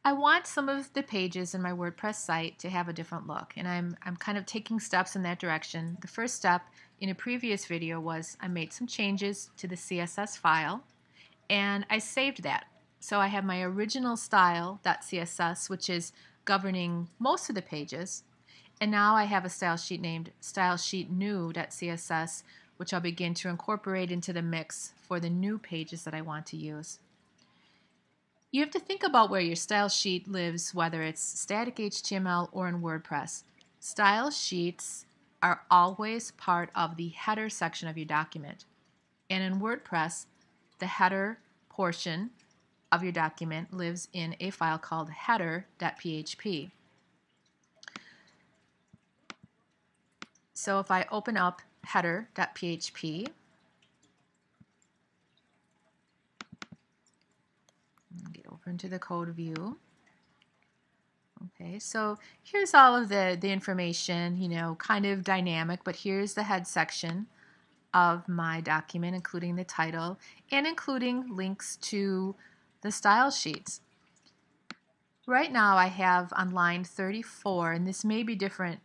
I want some of the pages in my WordPress site to have a different look, and I'm kind of taking steps in that direction. The first step in a previous video was I made some changes to the CSS file, and I saved that. So I have my original style.css, which is governing most of the pages, and now I have a style sheet named stylesheetnew.css, which I'll begin to incorporate into the mix for the new pages that I want to use. You have to think about where your style sheet lives, whether it's static HTML or in WordPress. Style sheets are always part of the header section of your document. And in WordPress, the header portion of your document lives in a file called header.php. So if I open up header.php, get over into the code view. Okay, so here's all of the information, kind of dynamic, but here's the head section of my document, including the title and including links to the style sheets. Right now I have on line 34, and this may be different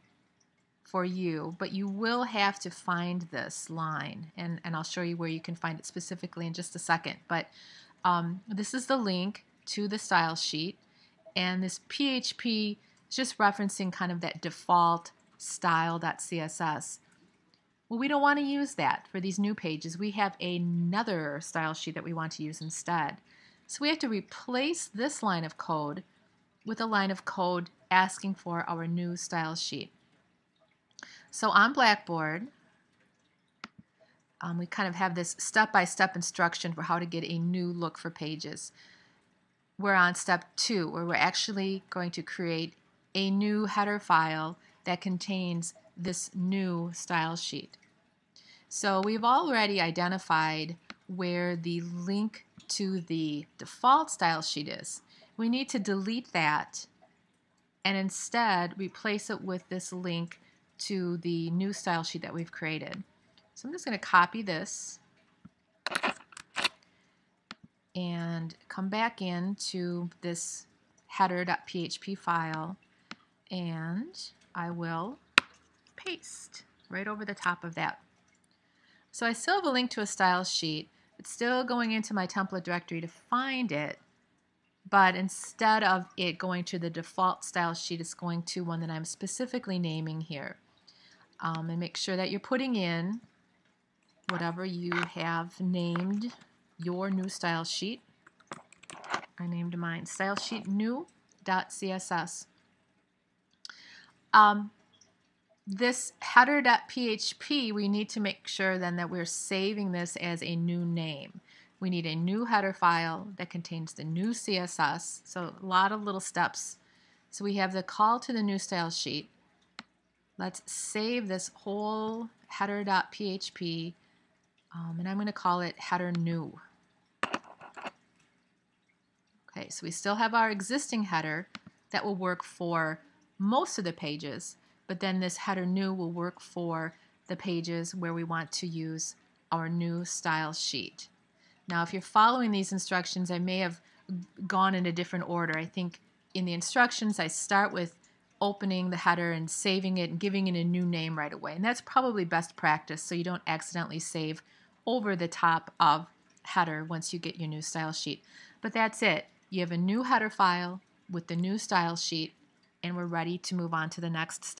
for you, but you will have to find this line, and I'll show you where you can find it specifically in just a second. But this is the link to the style sheet, and this PHP is just referencing kind of that default style.css. Well, we don't want to use that for these new pages. We have another style sheet that we want to use instead. So we have to replace this line of code with a line of code asking for our new style sheet. So on Blackboard, we kind of have this step-by-step instruction for how to get a new look for pages. We're on step 2, where we're actually going to create a new header file that contains this new style sheet. So we've already identified where the link to the default style sheet is. We need to delete that and instead replace it with this link to the new style sheet that we've created. So I'm just going to copy this and come back into this header.php file, and I will paste right over the top of that. So I still have a link to a style sheet. It's still going into my template directory to find it, but instead of it going to the default style sheet, it's going to one that I'm specifically naming here. And make sure that you're putting in whatever you have named your new style sheet. I named mine stylesheetnew.css. This header.php, we need to make sure then that we're saving this as a new name. We need a new header file that contains the new CSS, so a lot of little steps. So we have the call to the new style sheet. Let's save this whole header.php, and I'm going to call it header new. Okay, so we still have our existing header that will work for most of the pages, but then this header new will work for the pages where we want to use our new style sheet. Now, if you're following these instructions, I may have gone in a different order. I think in the instructions I start with opening the header and saving it and giving it a new name right away, and that's probably best practice so you don't accidentally save over the top of header once you get your new style sheet. But that's it. You have a new header file with the new style sheet, and we're ready to move on to the next step.